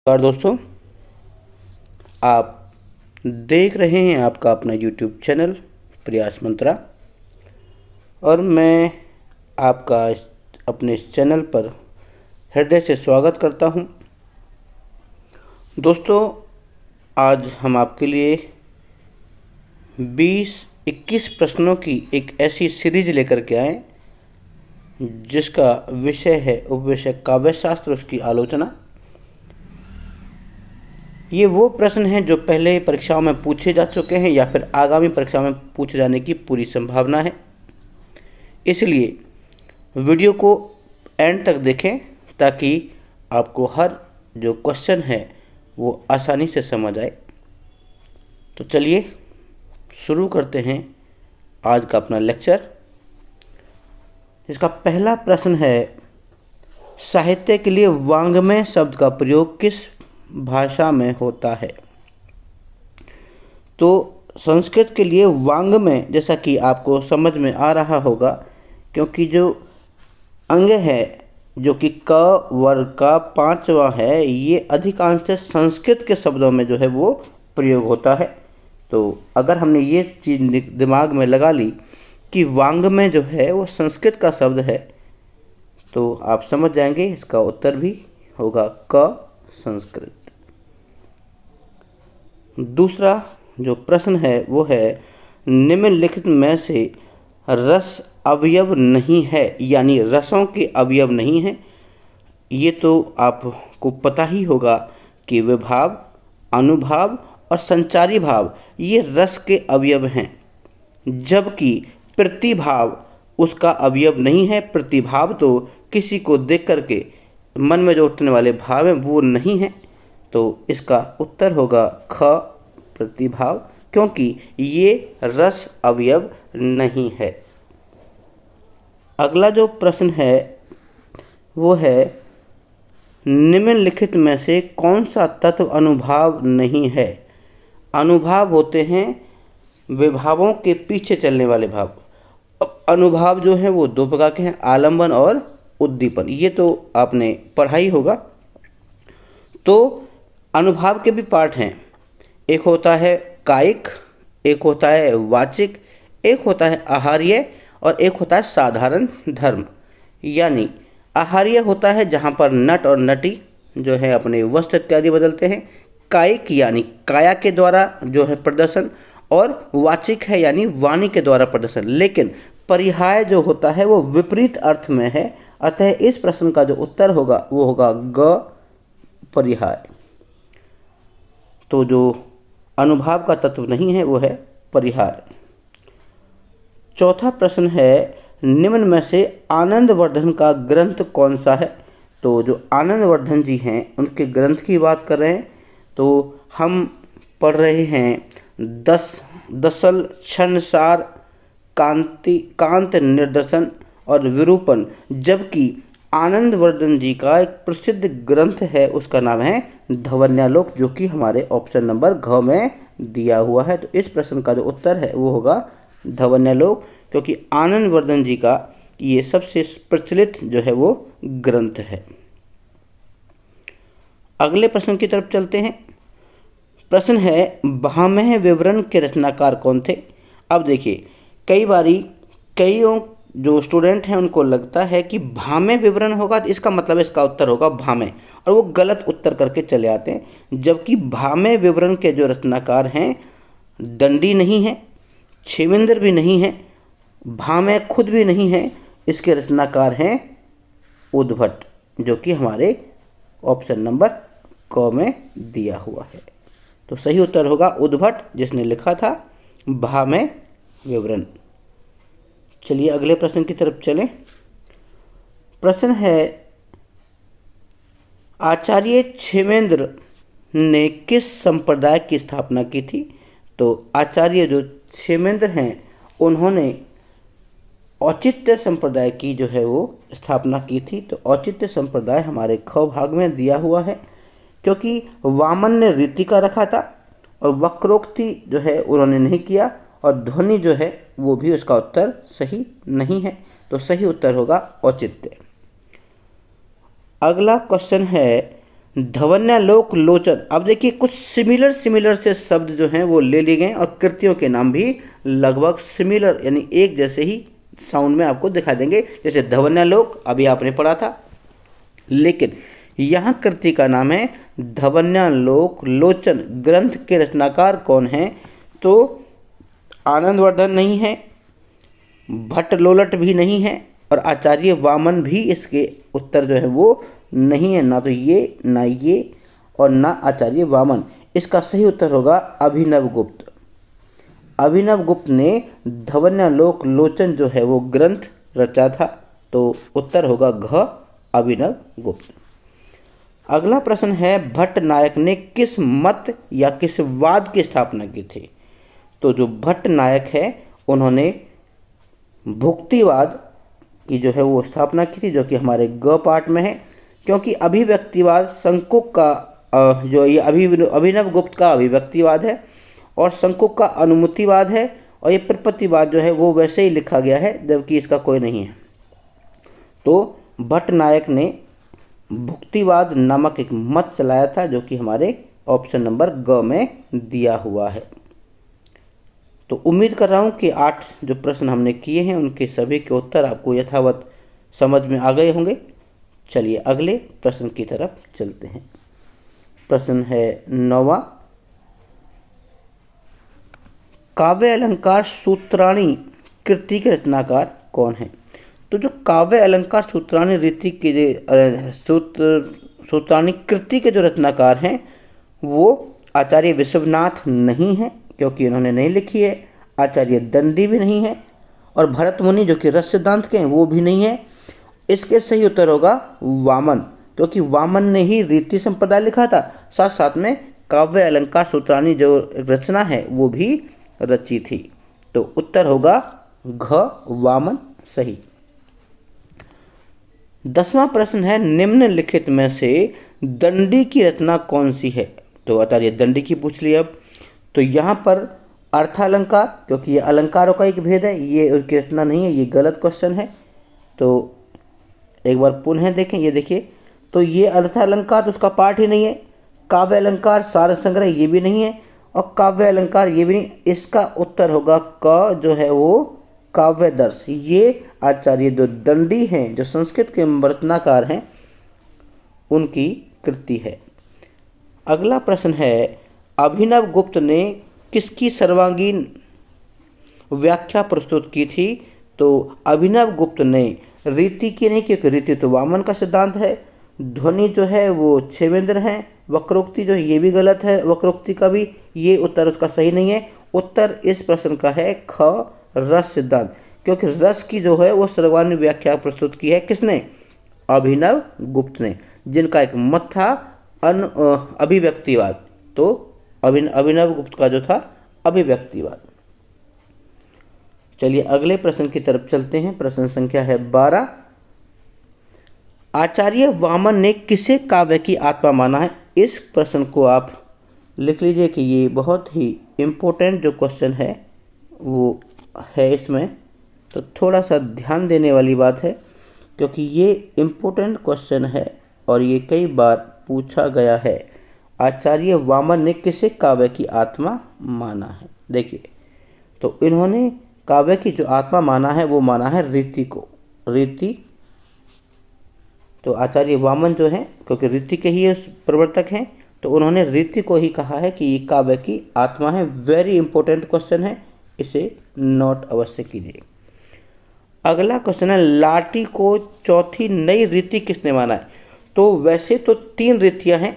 और दोस्तों, आप देख रहे हैं आपका अपना YouTube चैनल प्रयास मंत्रा, और मैं आपका अपने इस चैनल पर हृदय से स्वागत करता हूं। दोस्तों, आज हम आपके लिए 20-21 प्रश्नों की एक ऐसी सीरीज लेकर के आए जिसका विषय है उपविषय काव्यशास्त्र, उसकी आलोचना। ये वो प्रश्न हैं जो पहले परीक्षाओं में पूछे जा चुके हैं या फिर आगामी परीक्षा में पूछे जाने की पूरी संभावना है। इसलिए वीडियो को एंड तक देखें ताकि आपको हर जो क्वेश्चन है वो आसानी से समझ आए। तो चलिए शुरू करते हैं आज का अपना लेक्चर। इसका पहला प्रश्न है, साहित्य के लिए वाङ्मय शब्द का प्रयोग किस भाषा में होता है? तो संस्कृत के लिए वाङ्मय, जैसा कि आपको समझ में आ रहा होगा, क्योंकि जो अंग है जो कि क वर्ग का 5वां है, ये अधिकांश संस्कृत के शब्दों में जो है वो प्रयोग होता है। तो अगर हमने ये चीज़ दिमाग में लगा ली कि वाङ्मय जो है वो संस्कृत का शब्द है, तो आप समझ जाएंगे इसका उत्तर भी होगा क संस्कृत। दूसरा जो प्रश्न है वो है, निम्नलिखित में से रस अवयव नहीं है, यानी रसों के अवयव नहीं है। ये तो आपको पता ही होगा कि विभाव, अनुभाव और संचारी भाव ये रस के अवयव हैं, जबकि प्रतिभाव उसका अवयव नहीं है। प्रतिभाव तो किसी को देख करके मन में जो उठने वाले भाव हैं वो नहीं है। तो इसका उत्तर होगा ख प्रतिभाव, क्योंकि ये रस अवयव नहीं है। अगला जो प्रश्न है वो है, निम्नलिखित में से कौन सा तत्व अनुभाव नहीं है? अनुभाव होते हैं विभावों के पीछे चलने वाले भाव। अब अनुभाव जो है वो दो प्रकार के हैं, आलंबन और उद्दीपन। ये तो आपने पढ़ा ही होगा। तो अनुभाव के भी पार्ट हैं, एक होता है कायिक, एक होता है वाचिक, एक होता है आहार्य और एक होता है साधारण धर्म। यानी आहार्य होता है जहाँ पर नट और नटी जो है अपने वस्त्र इत्यादि बदलते हैं, कायिक यानी काया के द्वारा जो है प्रदर्शन, और वाचिक है यानी वाणी के द्वारा प्रदर्शन। लेकिन परिहाय जो होता है वो विपरीत अर्थ में है, अतः इस प्रश्न का जो उत्तर होगा वो होगा ग परिहाय। तो जो अनुभाव का तत्व नहीं है वो है परिहार। चौथा प्रश्न है, निम्न में से आनंदवर्धन का ग्रंथ कौन सा है? तो जो आनंदवर्धन जी हैं उनके ग्रंथ की बात कर रहे हैं, तो हम पढ़ रहे हैं दसल, क्षणसार, कांत निर्दर्शन और विरूपण। जबकि आनंदवर्धन जी का एक प्रसिद्ध ग्रंथ है, उसका नाम है धवन्यालोक, जो कि हमारे ऑप्शन नंबर घ में दिया हुआ है। तो इस प्रश्न का जो उत्तर है वो होगा धवन्यालोक, क्योंकि आनंदवर्धन जी का ये सबसे प्रचलित जो है वो ग्रंथ है। अगले प्रश्न की तरफ चलते हैं। प्रश्न है, भामह विवरण के रचनाकार कौन थे? अब देखिए, कई बारी कईयों जो स्टूडेंट हैं उनको लगता है कि भामह विवरण होगा, तो इसका मतलब इसका उत्तर होगा भामह, और वो गलत उत्तर करके चले आते हैं। जबकि भामह विवरण के जो रचनाकार हैं दंडी नहीं है, क्षेमेंद्र भी नहीं है, भामह खुद भी नहीं है। इसके रचनाकार हैं उद्भट, जो कि हमारे ऑप्शन नंबर क में दिया हुआ है। तो सही उत्तर होगा उद्भट, जिसने लिखा था भामह विवरण। चलिए अगले प्रश्न की तरफ चलें। प्रश्न है, आचार्य क्षेमेंद्र ने किस संप्रदाय की स्थापना की थी? तो आचार्य जो क्षेमेंद्र हैं उन्होंने औचित्य संप्रदाय की जो है वो स्थापना की थी। तो औचित्य संप्रदाय हमारे ख भाग में दिया हुआ है, क्योंकि वामन ने रीति का रखा था और वक्रोक्ति जो है उन्होंने नहीं किया, और ध्वनि जो है वो भी उसका उत्तर सही नहीं है। तो सही उत्तर होगा औचित्य। अगला क्वेश्चन है, धवन्यालोक लोचन। अब देखिए कुछ सिमिलर से शब्द जो हैं वो ले लिए गए और कृतियों के नाम भी लगभग सिमिलर यानी एक जैसे ही साउंड में आपको दिखा देंगे। जैसे धवन्यालोक अभी आपने पढ़ा था, लेकिन यहाँ कृति का नाम है धवन्यालोक लोचन। ग्रंथ के रचनाकार कौन हैं? तो आनंदवर्धन नहीं है, भट्टलोलट भी नहीं है और आचार्य वामन भी इसके उत्तर जो है वो नहीं है। ना तो ये, ना ये और ना आचार्य वामन। इसका सही उत्तर होगा अभिनवगुप्त। अभिनवगुप्त ने धवन्यालोक लोचन जो है वो ग्रंथ रचा था, तो उत्तर होगा घ अभिनवगुप्त। अगला प्रश्न है, भट्ट नायक ने किस मत या किस वाद की स्थापना की थी? तो जो भट्ट नायक है उन्होंने भुक्तिवाद की जो है वो स्थापना की थी, जो कि हमारे ग पाठ में है। क्योंकि अभिव्यक्तिवाद शंकुक का जो ये अभिनवगुप्त का अभिव्यक्तिवाद है और शंकुक का अनुमतिवाद है, और ये प्रपत्तिवाद जो है वो वैसे ही लिखा गया है जबकि इसका कोई नहीं है। तो भट्ट नायक ने भुक्तिवाद नामक एक मत चलाया था, जो कि हमारे ऑप्शन नंबर ग में दिया हुआ है। तो उम्मीद कर रहा हूँ कि 8 जो प्रश्न हमने किए हैं उनके सभी के उत्तर आपको यथावत समझ में आ गए होंगे। चलिए अगले प्रश्न की तरफ चलते हैं। प्रश्न है 9वां, काव्य अलंकार सूत्राणी कृति के रचनाकार कौन है? तो जो काव्य अलंकार सूत्राणी रीति के सूत्राणी कृति के जो रचनाकार हैं वो आचार्य विश्वनाथ नहीं है, क्योंकि इन्होंने नहीं लिखी है। आचार्य दंडी भी नहीं है और भरत मुनि जो कि रस सिद्धांत के हैं वो भी नहीं है। इसके सही उत्तर होगा वामन, क्योंकि वामन ने ही रीति संप्रदाय लिखा था, साथ साथ में काव्य अलंकार सूत्राणी जो रचना है वो भी रची थी। तो उत्तर होगा घ वामन सही। 10वां प्रश्न है, निम्नलिखित में से दंडी की रचना कौन सी है? तो आचार्य दंडी की पूछ ली। अब तो यहाँ पर अर्थालंकार, क्योंकि ये अलंकारों का एक भेद है, ये उनकी रचना नहीं है, ये गलत क्वेश्चन है। तो एक बार पुनः देखें, ये देखिए, तो ये अर्थालंकार तो उसका पाठ ही नहीं है। काव्य अलंकार सार संग्रह ये भी नहीं है और काव्य अलंकार ये भी नहीं। इसका उत्तर होगा क जो है वो काव्यदर्श। ये आचार्य जो दंडी हैं, जो संस्कृत के रचनाकार हैं, उनकी कृति है। अगला प्रश्न है, अभिनवगुप्त ने किसकी सर्वांगीण व्याख्या प्रस्तुत की थी? तो अभिनवगुप्त ने रीति की नहीं, क्योंकि रीति तो वामन का सिद्धांत है। ध्वनि जो है वो क्षेमेंद्र हैं। वक्रोक्ति जो है ये भी गलत है, वक्रोक्ति का भी ये उत्तर उसका सही नहीं है। उत्तर इस प्रश्न का है ख रस सिद्धांत, क्योंकि रस की जो है वो सर्वांगीण व्याख्या प्रस्तुत की है किसने? अभिनवगुप्त ने, जिनका एक मत था अभिव्यक्तिवाद। तो अभिनवगुप्त का जो था अभिव्यक्तिवाद। चलिए अगले प्रश्न की तरफ चलते हैं। प्रश्न संख्या है 12, आचार्य वामन ने किसे काव्य की आत्मा माना है? इस प्रश्न को आप लिख लीजिए कि ये बहुत ही इम्पोर्टेंट जो क्वेश्चन है वो है इसमें, तो थोड़ा सा ध्यान देने वाली बात है, क्योंकि ये इम्पोर्टेंट क्वेश्चन है और ये कई बार पूछा गया है। आचार्य वामन ने किसे काव्य की आत्मा माना है? देखिए, तो इन्होंने काव्य की जो आत्मा माना है वो माना है रीति को। रीति, तो आचार्य वामन जो हैं, क्योंकि रीति के ही प्रवर्तक हैं, तो उन्होंने रीति को ही कहा है कि ये काव्य की आत्मा है। वेरी इंपॉर्टेंट क्वेश्चन है, इसे नोट अवश्य कीजिए। अगला क्वेश्चन है, लाटी को चौथी नई रीति किसने माना है? तो वैसे तो 3 रीतियां हैं,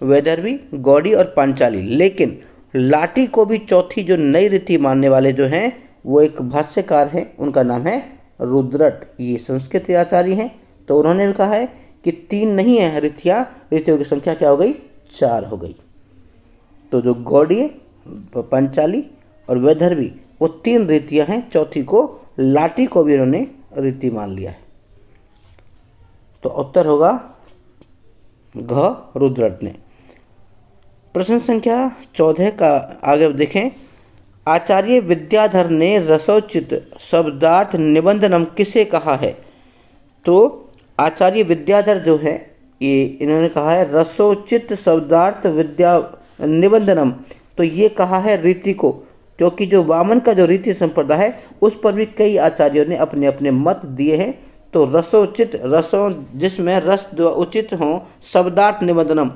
वैदर्भी, गौड़ी और पांचाली, लेकिन लाटी को भी चौथी जो नई रीति मानने वाले जो हैं वो एक भाष्यकार हैं, उनका नाम है रुद्रट। ये संस्कृत आचार्य हैं, तो उन्होंने भी कहा है कि 3 नहीं है रीतियाँ, रीतियों की संख्या क्या हो गई? 4 हो गई। तो जो गौड़ीय, पंचाली और वैदर्भी वो 3 रीतियाँ हैं, चौथी को लाटी को भी उन्होंने रीति मान लिया है। तो उत्तर होगा घ रुद्रट ने। प्रश्न संख्या 14 का आगे देखें, आचार्य विद्याधर ने रसोचित शब्दार्थ निबंधनम किसे कहा है? तो आचार्य विद्याधर जो है ये इन्होंने कहा है रसोचित शब्दार्थ विद्या निबंधनम, तो ये कहा है रीति को, क्योंकि जो वामन का जो रीति संप्रदाय है उस पर भी कई आचार्यों ने अपने अपने मत दिए हैं। तो रसोचित, रसों जिसमें रस जो उचित हों, शब्दार्थ निबंधनम,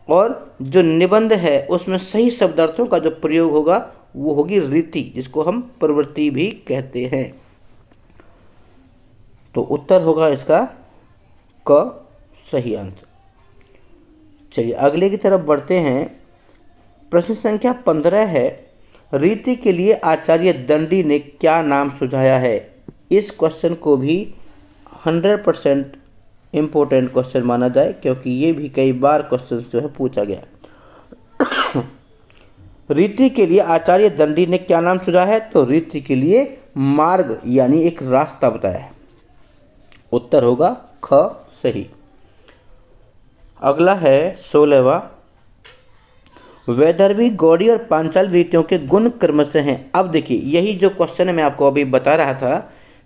और जो निबंध है उसमें सही शब्दार्थों का जो प्रयोग होगा वो होगी रीति, जिसको हम प्रवृत्ति भी कहते हैं। तो उत्तर होगा इसका क सही आंसर। चलिए अगले की तरफ बढ़ते हैं। प्रश्न संख्या 15 है, रीति के लिए आचार्य दंडी ने क्या नाम सुझाया है। इस क्वेश्चन को भी 100% इम्पोर्टेंट क्वेश्चन माना जाए, क्योंकि ये भी कई बार क्वेश्चन जो है पूछा गया। रीति के लिए आचार्य दंडी ने क्या नाम सुझाया है, तो रीति के लिए मार्ग यानी एक रास्ता बताया है। उत्तर होगा ख सही। अगला है 16वां, वैदर्भी, गौड़ी और पांचाली रीतियों के गुण क्रमशः हैं। अब देखिए यही जो क्वेश्चन है मैं आपको अभी बता रहा था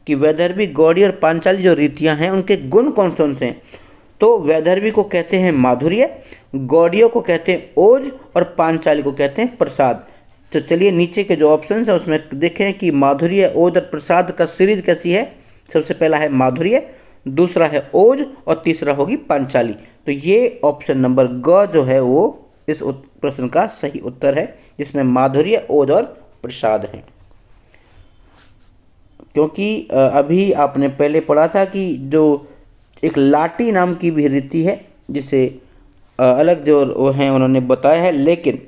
कि वैदर्भी, गौड़ी और पांचाली जो रीतियां हैं उनके गुण कौन कौन से हैं। तो वैदर्भी को कहते हैं माधुर्य, गौड़ियों को कहते हैं ओज और पांचाली को कहते हैं प्रसाद। तो चलिए नीचे के जो ऑप्शन है उसमें देखें कि माधुर्य, ओज और प्रसाद का सीरीज कैसी है। सबसे पहला है माधुर्य, दूसरा है ओज और तीसरा होगी पांचाली। तो ये ऑप्शन नंबर ग जो है वो इस प्रश्न का सही उत्तर है, जिसमें माधुर्य, ओज और प्रसाद है। क्योंकि अभी आपने पहले पढ़ा था कि जो एक लाटी नाम की भी रीति है, जिसे अलग जो वो हैं उन्होंने बताया है, लेकिन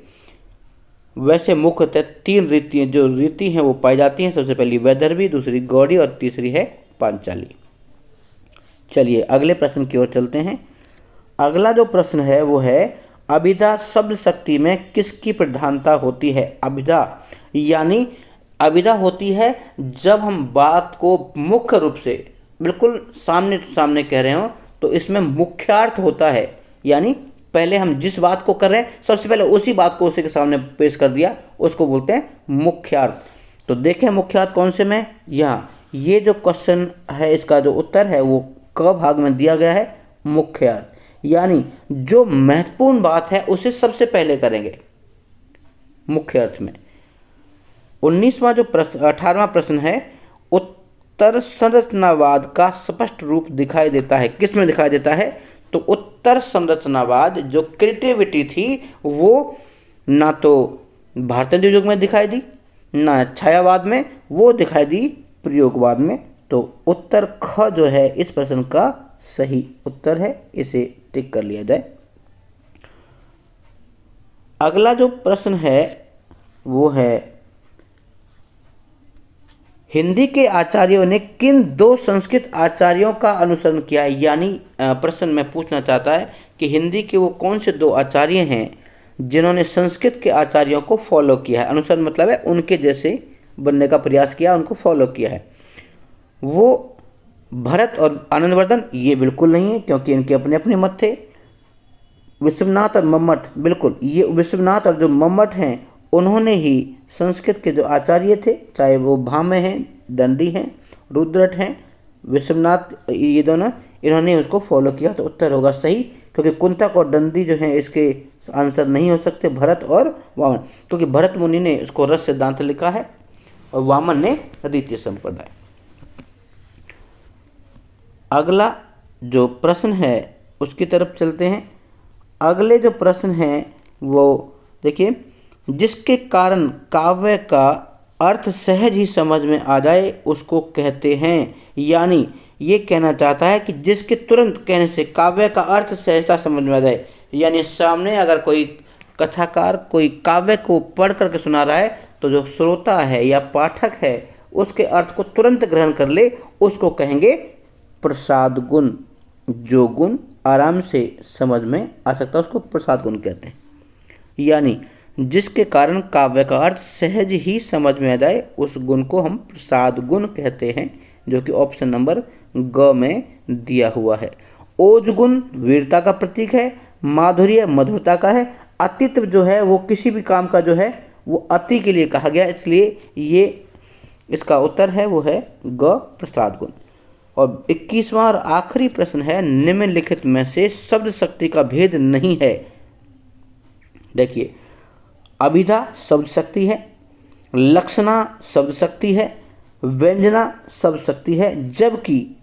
वैसे मुख्यतः 3 रीतियाँ जो रीति हैं वो पाई जाती हैं। सबसे पहली वैदर्भी, दूसरी गौड़ी और तीसरी है पांचाली। चलिए अगले प्रश्न की ओर चलते हैं। अगला जो प्रश्न है वो है, अभिधा शब्द शक्ति में किसकी प्रधानता होती है। अभिधा यानी अभिधा होती है जब हम बात को मुख्य रूप से बिल्कुल सामने सामने कह रहे हो, तो इसमें मुख्यार्थ होता है। यानी पहले हम जिस बात को कर रहे हैं सबसे पहले उसी बात को उसी के सामने पेश कर दिया, उसको बोलते हैं मुख्यार्थ। तो देखें मुख्यार्थ कौन से में, यहाँ ये जो क्वेश्चन है इसका जो उत्तर है वो क भाग में दिया गया है, मुख्यार्थ। यानी जो महत्वपूर्ण बात है उसे सबसे पहले करेंगे मुख्य अर्थ में। 18वां प्रश्न है, उत्तर संरचनावाद का स्पष्ट रूप दिखाई देता है। किस में दिखाई देता है, तो उत्तर संरचनावाद जो क्रिएटिविटी थी वो ना तो भारतीय युग में दिखाई दी, ना छायावाद में, वो दिखाई दी प्रयोगवाद में। तो उत्तर ख जो है इस प्रश्न का सही उत्तर है, इसे टिक कर लिया जाए। अगला जो प्रश्न है वो है, हिंदी के आचार्यों ने किन 2 संस्कृत आचार्यों का अनुसरण किया है। यानी प्रश्न में पूछना चाहता है कि हिंदी के वो कौन से 2 आचार्य हैं जिन्होंने संस्कृत के आचार्यों को फॉलो किया है। अनुसरण मतलब है उनके जैसे बनने का प्रयास किया, उनको फॉलो किया है। वो भरत और आनंदवर्धन ये बिल्कुल नहीं है, क्योंकि इनके अपने अपने मत थे। विश्वनाथ और मम्मट, बिल्कुल ये विश्वनाथ और जो मम्मट हैं उन्होंने ही संस्कृत के जो आचार्य थे, चाहे वो भामे हैं, दंडी हैं, रुद्रट हैं, विश्वनाथ, ये दोनों इन्होंने उसको फॉलो किया। तो उत्तर होगा सही, क्योंकि कुंतक और दंडी जो हैं इसके आंसर नहीं हो सकते, भरत और वामन, क्योंकि भरत मुनि ने इसको रस सिद्धांत लिखा है और वामन ने रीति संप्रदाय। अगला जो प्रश्न है उसकी तरफ चलते हैं। अगले जो प्रश्न हैं वो देखिए, जिसके कारण काव्य का अर्थ सहज ही समझ में आ जाए उसको कहते हैं। यानी ये कहना चाहता है कि जिसके तुरंत कहने से काव्य का अर्थ सहजता समझ में आ जाए। यानी सामने अगर कोई कथाकार कोई काव्य को पढ़ करके सुना रहा है तो जो श्रोता है या पाठक है उसके अर्थ को तुरंत ग्रहण कर ले, उसको कहेंगे प्रसाद गुण। जो गुण आराम से समझ में आ सकता है उसको प्रसाद गुण कहते हैं। यानी जिसके कारण काव्य का अर्थ सहज ही समझ में आ जाए उस गुण को हम प्रसाद गुण कहते हैं, जो कि ऑप्शन नंबर ग में दिया हुआ है। ओज गुण वीरता का प्रतीक है, माधुर्य मधुरता का है, अतित्व जो है वो किसी भी काम का जो है वो अति के लिए कहा गया, इसलिए ये इसका उत्तर है वो है ग प्रसाद गुण। और 21वां और आखिरी प्रश्न है, निम्नलिखित में से शब्द शक्ति का भेद नहीं है। देखिए, अभिधा शब्द शक्ति है, लक्षणा शब्द शक्ति है, व्यंजना शब्द शक्ति है, जबकि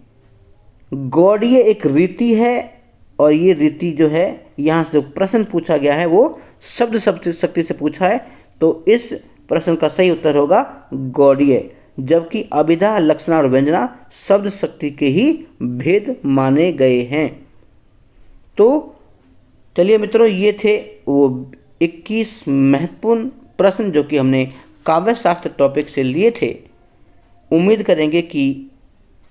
गौड़ीय एक रीति है। और ये रीति जो है, यहाँ से जो प्रश्न पूछा गया है वो शब्द शक्ति से पूछा है, तो इस प्रश्न का सही उत्तर होगा गौड़ीय, जबकि अभिधा, लक्षणा और व्यंजना शब्द शक्ति के ही भेद माने गए हैं। तो चलिए मित्रों, ये थे वो 21 महत्वपूर्ण प्रश्न जो कि हमने काव्य शास्त्र टॉपिक से लिए थे। उम्मीद करेंगे कि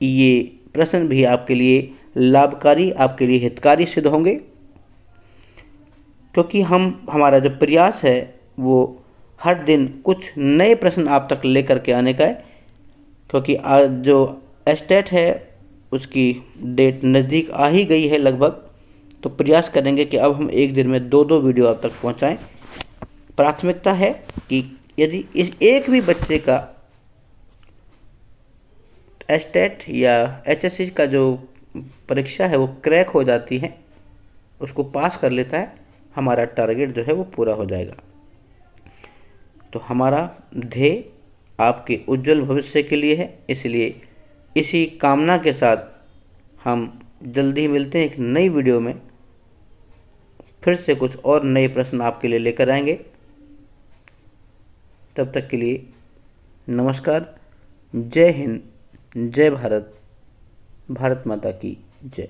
ये प्रश्न भी आपके लिए लाभकारी, आपके लिए हितकारी सिद्ध होंगे, क्योंकि हमारा जो प्रयास है वो हर दिन कुछ नए प्रश्न आप तक लेकर के आने का है। क्योंकि आज जो एस्टेट है उसकी डेट नज़दीक आ ही गई है लगभग, तो प्रयास करेंगे कि अब हम एक दिन में 2-2 वीडियो आप तक पहुंचाएं। प्राथमिकता है कि यदि इस एक भी बच्चे का एस्टेट या एचएससी का जो परीक्षा है वो क्रैक हो जाती है, उसको पास कर लेता है, हमारा टारगेट जो है वो पूरा हो जाएगा। तो हमारा ध्येय आपके उज्जवल भविष्य के लिए है, इसलिए इसी कामना के साथ हम जल्दी मिलते हैं एक नई वीडियो में। फिर से कुछ और नए प्रश्न आपके लिए लेकर आएंगे। तब तक के लिए नमस्कार। जय हिंद, जय भारत, भारत माता की जय।